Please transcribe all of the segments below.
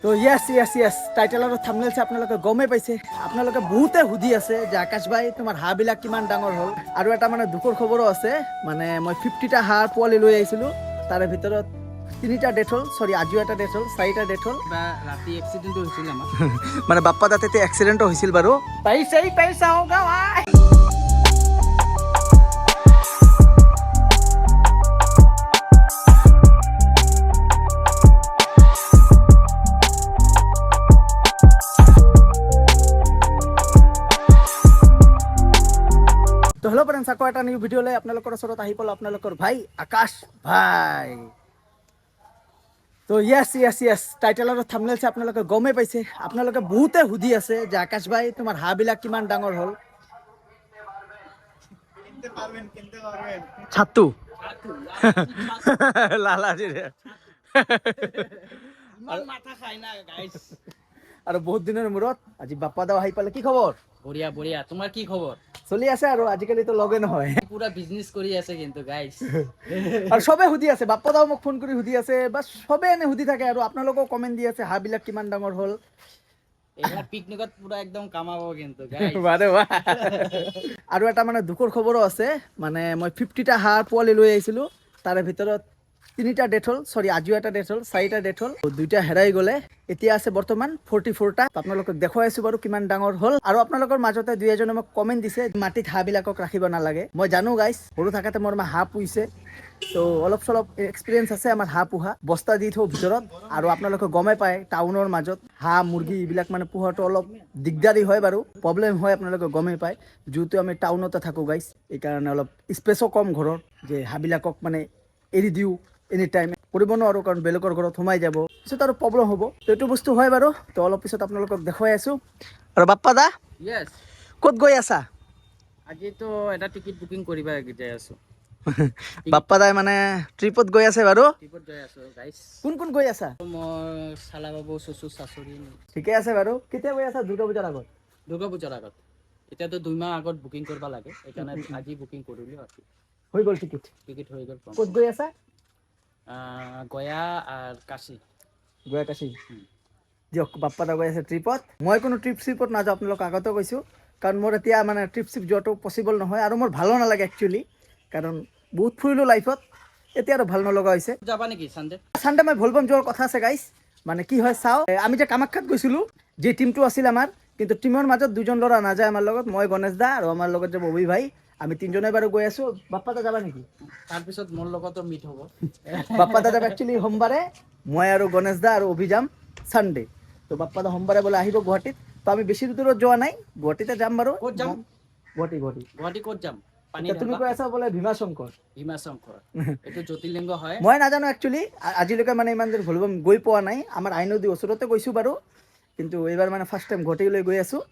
তো yes title আৰু thumbnail চাই আপোনালোকে গমেই পাইছে। আপোনালোকে বহুতে সুধি আছে যে আকাশ ভাই তোমাৰ হাঁহবিলাক কিমান ডাঙৰ হ'ল। আৰু এটা মানে দুখৰ খবৰো আছে, মানে মই 50টা হাঁহ পোৱালি লৈ আহিছিলোঁ, তাৰে ভিতৰত 3টা ডেথ হ'ল, চৰি আজিও এটা ডেথ হ'ল, 4টা ডেথ হ'ল। ৰাতি এক্সিডেণ্টটো হৈছিল আমাৰ মানে বাপ্পা তাতে এক্সিডেণ্টটো হৈছিল বাৰু। পইচা হোগা ভাই। তো হেল্ল' ফ্ৰেণ্ডছ, আকৌ এটা নিউ ভিডিঅ' লৈ আপোনালোকৰ ওচৰত আহি পালোঁ, আপোনালোকৰ ভাই আকাশ ভাই। তো ইয়েছ টাইটেল আৰু থাম্বনেল চাই আপোনালোকে গমেই পাইছে। আপোনালোকে বহুতে সুধি আছে যে আকাশ ভাই তোমাৰ হাঁহবিলাক কিমান ডাঙৰ হ'ল। ছাতু লালাজিৰে আৰু বহুত দিনৰ মূৰত আজি বাপ্পা দাও আহি পালে। কি খবৰ? বঢ়িয়া বঢ়িয়া। তোমাৰ কি খবৰ? চলি আছে আৰু আজিকালিতো লগে নহয়। পুৰা বিজনেছ কৰি আছে কিন্তু গাইছ। আৰু চবে সুধি আছে, বাপ্পা দাও মোক ফোন কৰি সুধি আছে, বা চবে এনে সুধি থাকে আৰু আপোনালোকেও কমেণ্ট দি আছে হাঁহবিলাক কিমান ডাঙৰ হ'ল। এইবাৰ পিকনিকত পুৰা একদম কামাব কিন্তু গাইছ। আৰু এটা মানে দুখৰ খবৰো আছে, মানে মই 50টা হাঁহ পোৱালি লৈ আহিছিলোঁ, তাৰে ভিতৰত 3টা ডেথ হ'ল, চৰি আজিও এটা ডেথ হ'ল, 4টা ডেথ হ'ল, 2টা হেৰাই গ'লে। এতিয়া আছে বৰ্তমান 44টা। আপোনালোকক দেখুৱাই আছো বাৰু কিমান ডাঙৰ হ'ল। আৰু আপোনালোকৰ মাজতে 2-এজনে মোক কমেণ্ট দিছে মাটিত হাঁহবিলাকক ৰাখিব নালাগে। মই জানো গাইছ, সৰু থাকোঁতে মোৰ মা হাঁহ পুহিছে, তো অলপ চলপ এক্সপিৰিয়েঞ্চ আছে আমাৰ হাঁহ পোহা। বস্তা দি থওঁ ভিতৰত, আৰু আপোনালোকে গমেই পায় টাউনৰ মাজত হাঁহ মুৰ্গী এইবিলাক মানে পোহাটো অলপ দিগদাৰী হয় বাৰু, প্ৰব্লেম হয়, আপোনালোকে গমেই পায়। যিহেতু আমি টাউনতে থাকোঁ গাইছ, এইকাৰণে অলপ স্পেচো কম ঘৰৰ, যে হাঁহবিলাকক মানে এৰি দিওঁ এনি টাইম কৰিব নোৱাৰোঁ, কাৰণ বেলেগৰ ঘৰত সোমাই যাব, পিছত আৰু প্ৰব্লেম হ'ব। তো এইটো বস্তু হয় বাৰু। তো অলপ পিছত আপোনালোকক দেখুৱাই আছোঁ। আৰু বাপ্পা দা য়েছ, ক'ত গৈ আছা? আজিতো এটা টিকেট বুকিং কৰিবা যাই আছো। বাপ্পা দাই মানে ট্ৰিপত গৈ আছে বাৰু। ট্ৰিপত যাই আছো গাইছ। কোন কোন গৈ আছা? মই চালা বাবু, চুচু, চাচুৰি। ঠিকে আছে বাৰু। কেতিয়া গৈ আছা? দুৰ্গা পূজাৰ আগত? দুৰ্গা পূজাৰ আগত। এতিয়াতো 2 মাহ আগত বুকিং কৰিব লাগে, সেইকাৰণে আজি বুকিং কৰিলোঁ আৰু হৈ গ'ল টিকেট? টিকেট হৈ গ'ল। ক'ত গৈ আছা? গয়া আৰু কাশী। গয়া কাশী। দিয়ক, বাপ্পা দা গৈ আছে ট্ৰিপত। মই কোনো ট্ৰিপত নাযাওঁ, আপোনালোকক আগতে কৈছোঁ, কাৰণ মোৰ এতিয়া মানে ট্ৰিপ যোৱাটো পচিবল নহয়, আৰু মোৰ ভালো নালাগে একচুৱেলি, কাৰণ বহুত ফুৰিলোঁ লাইফত, এতিয়া আৰু ভাল নলগা হৈছে। যাবা নেকি চানডে? চানডে মই ভলবম যোৱাৰ কথা আছে গাইছ। মানে কি হয় চাওঁ, আমি যে কামাখ্যাত গৈছিলোঁ, যে টিমটো আছিল আমাৰ, কিন্তু টিমৰ মাজত 2জন ল'ৰা নাযায় আমাৰ লগত। মই গণেশ দা আৰু আমাৰ লগত যাব অভি ভাই, আমি 3জনে বাৰু গৈ আছোঁ। বাপ্পা দা যাবা নেকি? তাৰপিছত মোৰ লগতো মিট হ'ব। বাপ্পা দা যাব একচুৱেলি সোমবাৰে, মই আৰু গণেশ দা আৰু অভি যাম চানডে। তো বাপ্পা দা সোমবাৰে বোলে আহিব গুৱাহাটীত। তো আমি বেছি দূৰত যোৱা নাই, গুৱাহাটীতে যাম বাৰু। ক'ত যাম? গুৱাহাটী। গুৱাহাটী ক'ত যাম? এতিয়া তুমি কৈ আছা বোলে ভীমাশংকৰ। ভীমাশংকৰ এইটো জ্যোতিৰ্লিংগ হয়। মই নাজানো একচুৱেলি, আজিলৈকে মানে ইমান দূৰ ভলবম গৈ পোৱা নাই। আমাৰ আইনদী ওচৰতে গৈছোঁ বাৰু, কিন্তু এইবাৰ মানে ফাৰ্ষ্ট টাইম গুৱাহাটীলৈ গৈ আছোঁ।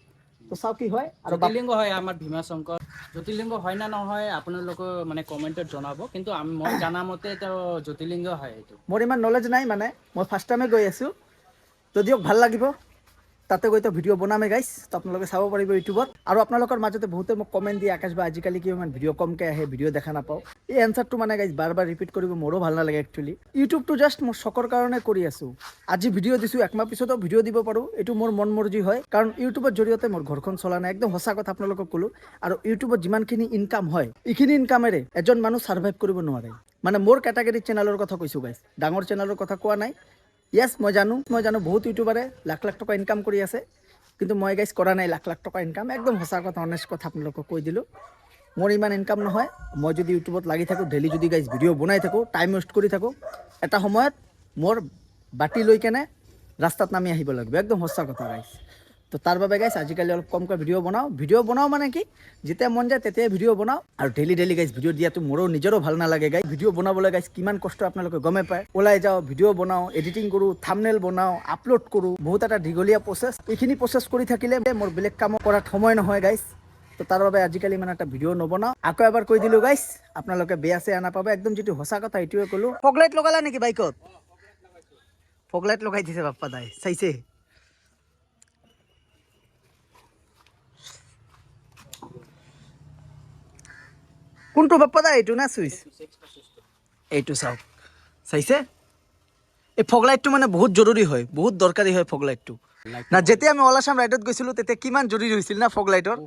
তো চাওঁ কি হয়। আৰু জ্যোতিৰ্লিংগ হয় আমাৰ ভীমাশংকৰ। জ্যোতিৰ্লিংগ হয় না নহয় আপোনালোকে মানে কমেণ্টত জনাব, কিন্তু মই জানা মতে এইটো জ্যোতিৰ্লিংগ হয়। এইটো মোৰ ইমান নলেজ নাই, মানে মই ফাৰ্ষ্ট টাইমে গৈ আছোঁ। তো দিয়ক, ভাল লাগিব। তাতে গৈ তো ভিডিঅ' বনামেই গাইছ, তো আপোনালোকে চাব পাৰিব ইউটিউবত। আৰু আপোনালোকৰ মাজতে বহুতে মোক কমেণ্ট দিয়ে, আকাশ বা আজিকালি কিয় ইমান ভিডিঅ' কমকৈ আহে, ভিডিঅ' দেখা নাপাওঁ। এই এনচাৰটো মানে গাইছ বাৰ ৰিপিট কৰিব মোৰো ভাল নালাগে একচুৱেলি। ইউটিউবটো জাষ্ট মোৰ চকৰ কাৰণে কৰি আছোঁ। আজি ভিডিঅ' দিছোঁ, একমাহ পিছতো ভিডিঅ' দিব পাৰোঁ, এইটো মোৰ মন মৰ্জি হয়, কাৰণ ইউটিউবৰ জৰিয়তে মোৰ ঘৰখন চলা নাই। একদম সঁচা কথা আপোনালোকক ক'লোঁ। আৰু ইউটিউবত যিমানখিনি ইনকাম হয়, এইখিনি ইনকামেৰে এজন মানুহ ছাৰ্ভাইভ কৰিব নোৱাৰে। মানে মোৰ কেটাগৰীৰ চেনেলৰ কথা কৈছোঁ গাইছ, ডাঙৰ চেনেলৰ কথা কোৱা নাই। য়েছ, মই জানো বহুত ইউটিউবাৰে লাখ লাখ টকা ইনকাম কৰি আছে, কিন্তু মই গাইছ কৰা নাই লাখ লাখ টকা ইনকাম। একদম সঁচা কথা, অনেষ্ট কথা আপোনালোকক কৈ দিলোঁ। মোৰ ইমান ইনকাম নহয়। মই যদি ইউটিউবত লাগি থাকোঁ, ডেইলি যদি গাইছ ভিডিঅ' বনাই থাকোঁ, টাইম ৱেষ্ট কৰি থাকোঁ, এটা সময়ত মোৰ বাতি লৈ কেনে ৰাস্তাত নামি আহিব লাগিব। একদম সঁচা কথা গাইছ। তো তাৰ বাবে গাইছ আজিকালি অলপ কমকৈ ভিডিঅ' বনাওঁ মানে কি, যেতিয়া মন যায় তেতিয়াই ভিডিঅ' বনাওঁ। আৰু ডেইলি গাইছ ভিডিঅ' দিয়াটো মোৰো নিজৰো ভাল নালাগে গাইছ। ভিডিঅ' বনাবলৈ গাইছ কিমান কষ্ট আপোনালোকে গমেই পায়। ওলাই যাওঁ, ভিডিঅ' বনাওঁ, এডিটিং কৰোঁ, থাম্বনেল বনাওঁ, আপলোড কৰোঁ, বহুত এটা দীঘলীয়া প্ৰচেছ। এইখিনি প্ৰচেছ কৰি থাকিলে মোৰ বেলেগ কাম কৰাত সময় নহয় গাইছ। তো তাৰ বাবে আজিকালি মানে এটা ভিডিঅ' নবনাওঁ। আকৌ এবাৰ কৈ দিলোঁ গাইছ, আপোনালোকে বেয়া চেয়া নাপাব, একদম যিটো সঁচা কথা এইটোৱে ক'লোঁ। ফগলাইট লগালা নেকি বাইকত? ফগলাইট লগাই দিছে বাপ্পা দাই, চাইছে? কোনটো বাপ্পা দা, এইটো না চুইচ? এইটো চাওক, চাইছে? এই ফগ লাইটটো মানে বহুত জৰুৰী হয়, বহুত দৰকাৰী হয় ফগ লাইটটো। না যেতিয়া আমি অলাছাম ৰাইডত গৈছিলোঁ তেতিয়া কিমান জৰুৰী হৈছিল না ফগ লাইটৰ।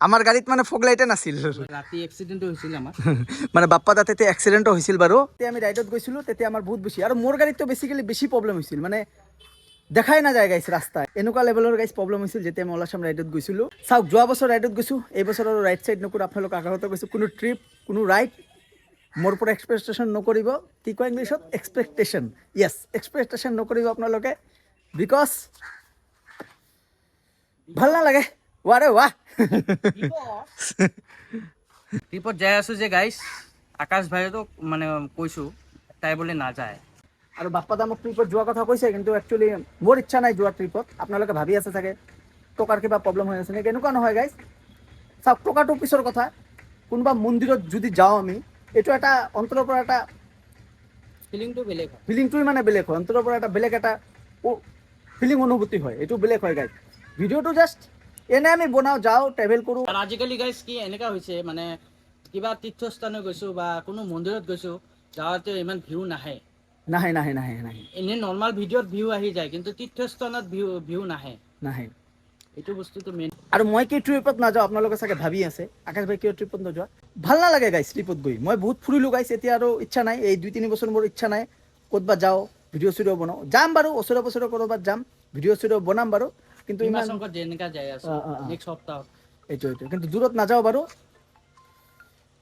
আমাৰ গাড়ীত মানে ফগ লাইটে নাছিল। ৰাতি এক্সিডেণ্টো হৈছিল আমাৰ। মানে বাপ্পা তাত তেতিয়া এক্সিডেণ্টো হৈছিল বাৰু। তেতিয়া আমি ৰাইডত গৈছিলোঁ তেতিয়া আমাৰ বহুত বেছি, আৰু মোৰ গাড়ীতটো বেছিকেলি বেছি প্ৰব্লেম হৈছিল, মানে দেখাই নাযায় গাইছ ৰাস্তাত, এনেকুৱা লেভেলৰ গাইছ প্ৰব্লেম হৈছিল যেতিয়া মই অলাছাম ৰাইডত গৈছিলোঁ। চাওক যোৱা বছৰ ৰাইডত গৈছোঁ, এই বছৰ আৰু ৰাইড চাইড নকৰোঁ, আপোনালোক আগতে গৈছোঁ। কোনো ট্ৰিপ, কোনো ৰাইড মোৰ পৰা এক্সপেক্টেশ্যন নকৰিব। কি কয় ইংলিছত? এক্সপেক্টেশ্যন। য়েছ, এক্সপেক্টেশ্যন নকৰিব আপোনালোকে, বিকজ ভাল নালাগে। ৱাৰে ৱাহ। ট্ৰিপত যাই আছোঁ যে গাইছ, আকাশ ভাইতো মানে কৈছোঁ তাই বোলে নাযায়। আৰু বাপ্পা দা মোক ট্ৰিপত যোৱাৰ কথা কৈছে, কিন্তু একচুৱেলি মোৰ ইচ্ছা নাই যোৱা ট্ৰিপত। আপোনালোকে ভাবি আছে চাগে টকাৰ কিবা প্ৰব্লেম হৈ আছে নেকি, এনেকুৱা নহয় গাইজ। চাওক টকাটো পিছৰ কথা, কোনোবা মন্দিৰত যদি যাওঁ আমি, এইটো এটা অন্তৰৰ পৰা এটা ফিলিংটো বেলেগ হয়। ফিলিংটোৱে মানে বেলেগ হয়, অন্তৰৰ পৰা এটা বেলেগ এটা ফিলিং অনুভূতি হয়, এইটো বেলেগ হয় গাইজ। ভিডিঅ'টো জাষ্ট এনে আমি বনাওঁ, যাওঁ, ট্ৰেভেল কৰোঁ। আৰু আজিকালি গাইছ কি এনেকুৱা হৈছে, মানে কিবা তীৰ্থস্থানত গৈছোঁ বা কোনো মন্দিৰত গৈছোঁ, যাওঁতে ইমান ভিউ নাহে। নাহে নাহে নাহে নাহে এনেই নৰ্মাল ভিডিঅ'ত ভিউ আহি যায়, কিন্তু তীৰ্থস্থানত ভিউ নাহে। নাহে। এইটো বস্তুটো মেইন। আৰু মই কি ট্ৰিপত নাযাওঁ, আপোনালোকে চাগে ভাবি আছে আকাশ ভাই কিয় ট্ৰিপত নোযোৱা। ভাল নালাগে গাইছ ট্ৰিপত গৈ। মই বহুত ফুৰিলোঁ গাইছ, এতিয়া আৰু ইচ্ছা নাই, এই 2-3 বছৰ মোৰ ইচ্ছা নাই ক'তবা যাওঁ ভিডিঅ' চিডিঅ' বনাওঁ। যাম বাৰু ওচৰে পাঁজৰে ক'ৰবাত যাম, ভিডিঅ' চিডিঅ' বনাম বাৰু, কিন্তু ইমান শংকৰ যেনেকা যাই আছে নেক্সট সপ্তাহত এইটো কিন্তু দূৰত নাযাওঁ বাৰু,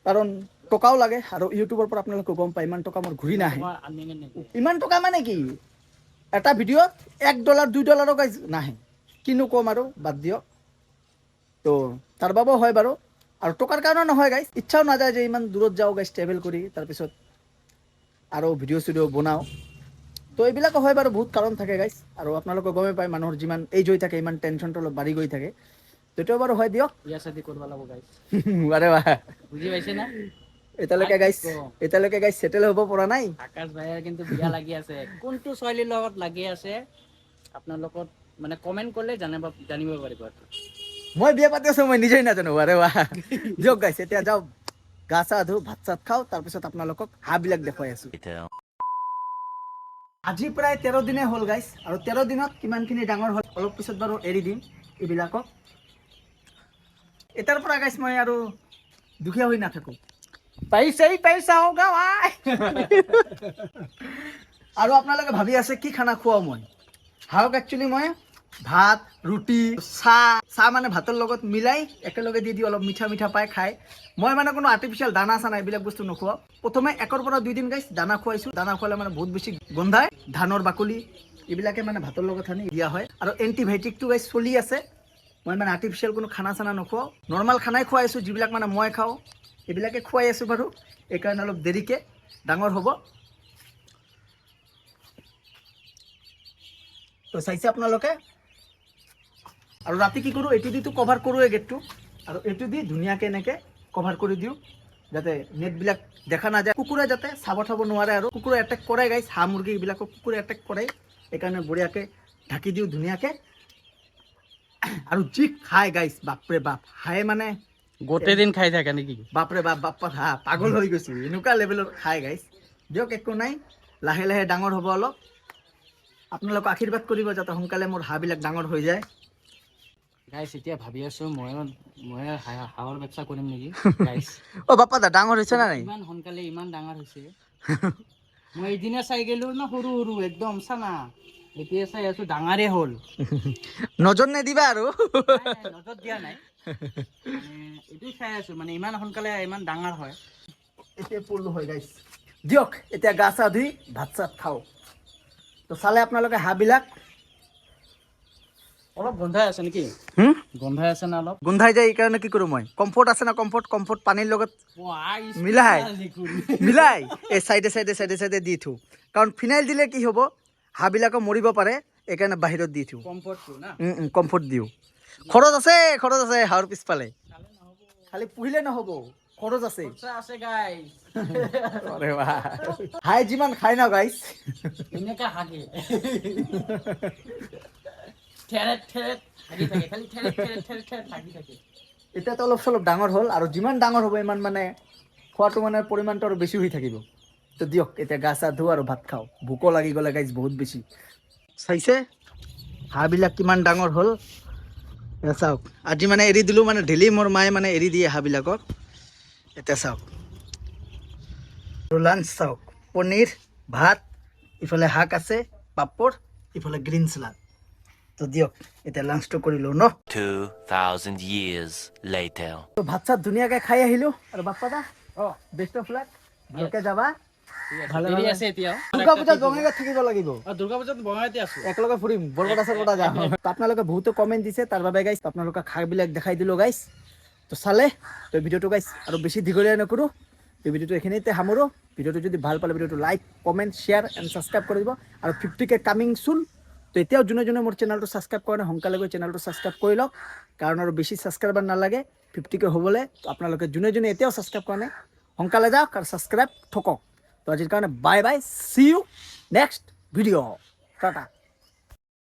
কাৰণ টকাও লাগে। আৰু ইউটিউবৰ পৰা আপোনালোকে গম পায় ইমান টকা মোৰ ঘূৰি নাহে। ইমান টকা মানে কি, এটা ভিডিঅ'ত $1 $2 গাইজ নাহে। কিনো ক'ম আৰু, বাদ দিয়ক। তো তাৰ বাবেও হয় বাৰু, আৰু টকাৰ কাৰণে নহয় গাইজ, ইচ্ছাও নাযায় যে ইমান দূৰত যাওঁ গাইজ ট্ৰেভেল কৰি, তাৰপিছত আৰু ভিডিঅ' চিডিঅ' বনাওঁ। তো এইবিলাকো হয় বাৰু, বহুত কাৰণ থাকে গাইজ। আৰু আপোনালোকে গমেই পায় মানুহৰ যিমান এইজ হৈ থাকে ইমান টেনশ্যনটো অলপ বাঢ়ি গৈ থাকে, তেতিয়াও বাৰু হয় দিয়ক। বিয়া শাদী কৰিব লাগিব গাইছ। আৰে বাহ, বুজি পাইছে না? এতিয়ালৈকে গাইজ ছেটেল হ'ব পৰা নাই। আকাশ ভাইৰ কিন্তু বিয়া লাগি আছে। কোনটো ছোৱালীৰ লগত লাগি আছে আপোনালোকক মানে কমেণ্ট কৰিলে জানিব পাৰিব। মই বিয়া পাতি আছোঁ, মই নিজেই নাজানো। আৰে বাহ, দিয়ক গাইজ, এতিয়া যাওঁ, গা চা ধুওঁ, ভাত চাত খাওঁ, তাৰপিছত আপোনালোকক হাঁহবিলাক দেখুৱাই আছোঁ। আজি প্ৰায় 13 দিনে হ'ল গাইজ, আৰু 13 দিনত কিমানখিনি ডাঙৰ হ'ল অলপ পিছত বাৰু এৰি দিম এইবিলাকক। এতিয়াৰ পৰা গাইজ মই আৰু দুখীয়া হৈ নাথাকোঁ। পইচা হোগা ভাই। আৰু আপোনালোকে ভাবি আছে কি খানা খুৱাওঁ মই। হাঁহক একচুৱেলি মই ভাত, ৰুটি, চাহ মানে ভাতৰ লগত মিলাই একেলগে দি দিওঁ, অলপ মিঠা মিঠা পাই খাই। মই মানে কোনো আৰ্টিফিচিয়েল দানা চানা এইবিলাক বস্তু নোখোৱাওঁ। প্ৰথমে 1ৰ পৰা 2 দিন গাইজ দানা খুৱাইছোঁ। দানা খুৱালে মানে বহুত বেছি গোন্ধায়, ধানৰ বাকলি এইবিলাকে মানে ভাতৰ লগত সানি দিয়া হয়। আৰু এণ্টিবায়'টিকটো গাইজ চলি আছে। মই মানে আৰ্টিফিচিয়েল কোনো খানা চানা নোখোৱাওঁ, নৰ্মেল খানাই খুৱাই আছোঁ, যিবিলাক মানে মই খাওঁ এইবিলাকে খুৱাই আছোঁ বাৰু। এইকাৰণে অলপ দেৰিকৈ ডাঙৰ হ'ব। তো চাইছে আপোনালোকে। আৰু ৰাতি কি কৰোঁ, এইটো দিতো কভাৰ কৰোঁৱে গেটটো, আৰু এইটো দি ধুনীয়াকৈ এনেকৈ কভাৰ কৰি দিওঁ, যাতে নেটবিলাক দেখা নাযায়, কুকুৰে যাতে চাব নোৱাৰে। আৰু কুকুৰে এটেক কৰে গাইজ, হাঁহ মুৰ্গী এইবিলাকক কুকুৰে এটেক কৰে, সেইকাৰণে বঢ়িয়াকৈ ঢাকি দিওঁ ধুনীয়াকৈ। আৰু যি খায় গাইজ, বাপৰে বাপ, হাঁহে মানে গোটেই দিন খাই থাকে নেকি? বাপৰে বাপ, বাপ্পা হাঁহ পাগল হৈ গৈছোঁ, এনেকুৱা লেভেলৰ খায় গাইজ। দিয়ক, একো নাই, লাহে লাহে ডাঙৰ হ'ব অলপ। আপোনালোকে আশীৰ্বাদ কৰিব যাতে সোনকালে মোৰ হাঁহবিলাক ডাঙৰ হৈ যায়। গাইছ, এতিয়া ভাবি আছোঁ মই হাঁহৰ ব্যৱস্থা কৰিম নেকি গাইছ। অ' বাপ্পা দা ডাঙৰ হৈছে না নাই? ইমান সোনকালে ইমান ডাঙৰ হৈছে। মই এদিনে চাই গেলো না, সৰু সৰু একদম চানা, এতিয়া চাই আছোঁ ডাঙৰে হ'ল। নজৰ নিদিবা আৰু। নজৰ দিয়া নাই, মানে এইটো চাই আছোঁ মানে ইমান সোনকালে ইমান ডাঙৰ হয়। এতিয়া পলু হয় গাইছ। দিয়ক, এতিয়া গা চা ধুই ভাত চাত খাওঁ। তো চালে আপোনালোকে হাঁহবিলাক অলপ গোন্ধাই আছে নেকি? গোন্ধাই আছে না অলপ? গোন্ধাই যায়, এইকাৰণে কি কৰোঁ মই, কমফৰ্ট আছে না, কমফৰ্ট পানীৰ লগত মিলাই এই চাইডে দি থওঁ। কাৰণ ফিনাইল দিলে কি হ'ব, হাঁহবিলাকো মৰিব পাৰে, এইকাৰণে বাহিৰত দি থওঁ। কমফৰ্ট দিওঁ। খৰচ আছে হাঁহৰ পিছফালে, খালি পুহিলে নহ'ব, খৰচ আছে। হাঁহে যিমান খাই ন গাইছ, এনেকা হাগে। এতিয়াতো অলপ চলপ ডাঙৰ হ'ল, আৰু যিমান ডাঙৰ হ'ব ইমান মানে খোৱাটো মানে পৰিমাণটো আৰু বেছি হৈ থাকিব। তো দিয়ক এতিয়া গা চা ধুওঁ আৰু ভাত খাওঁ, ভোকো লাগি গ'লে গাইজ বহুত বেছি। চাইছে হাঁহবিলাক কিমান ডাঙৰ হ'ল, এয়া চাওক। আজি মানে এৰি দিলোঁ, মানে ডেইলি মোৰ মায়ে মানে এৰি দিয়ে হাঁহবিলাকক। এতিয়া চাওক আৰু লাঞ্চ চাওক, পনীৰ, ভাত, ইফালে শাক আছে, পাপৰ, ইফালে গ্ৰীণ চালাড। তো দিয়ক এতিয়া লাঞ্চটো কৰি লওঁ ন। 2,000 years later. তো ভাত চাত ধুনীয়াকৈ খাই আহিলোঁ। আৰু বাপ্পা দা বেষ্ট অফ লাক, ভালকৈ যাবা। ভালে দেৰি ভালে। আছে এতিয়াও। দুৰ্গা পূজাত বঙাইগাঁৱত থাকিব লাগিব, দুৰ্গা পূজাত বঙাইতে আছো। একেলগে ফুৰিম, বৰপেটা চৰপেটা যাম। তো আপোনালোকে বহুতো কমেণ্ট দিছে, তাৰ বাবে গাইছ আপোনালোকক খাৰবিলাক দেখাই দিলোঁ গাইছ। তো চালে তো ভিডিঅ'টো গাইছ আৰু বেছি দীঘলীয়া নকৰোঁ, তো ভিডিঅ'টো এইখিনিতে সামৰোঁ। ভিডিঅ'টো যদি ভাল পালে ভিডিঅ'টো like, comment, share and subscribe কৰি দিব। আৰু 50K কামিং চুন। তো এতিয়াও যোনে যোনে মোৰ চেনেলটো ছাবস্ক্ৰাইব কৰে নাই, সোনকালে গৈ চেনেলটো ছাবস্ক্ৰাইব কৰি লওক, কাৰণ আৰু বেছি ছাবস্ক্ৰাইবাৰ নালাগে 50K হ'বলৈ। তো আপোনালোকে যোনে যোনে এতিয়াও ছাবস্ক্ৰাইব কৰা নাই, সোনকালে যাওক আৰু ছাবস্ক্ৰাইব ঠকক। তো আজিৰ কাৰণে bye bye, see you next video', Tata.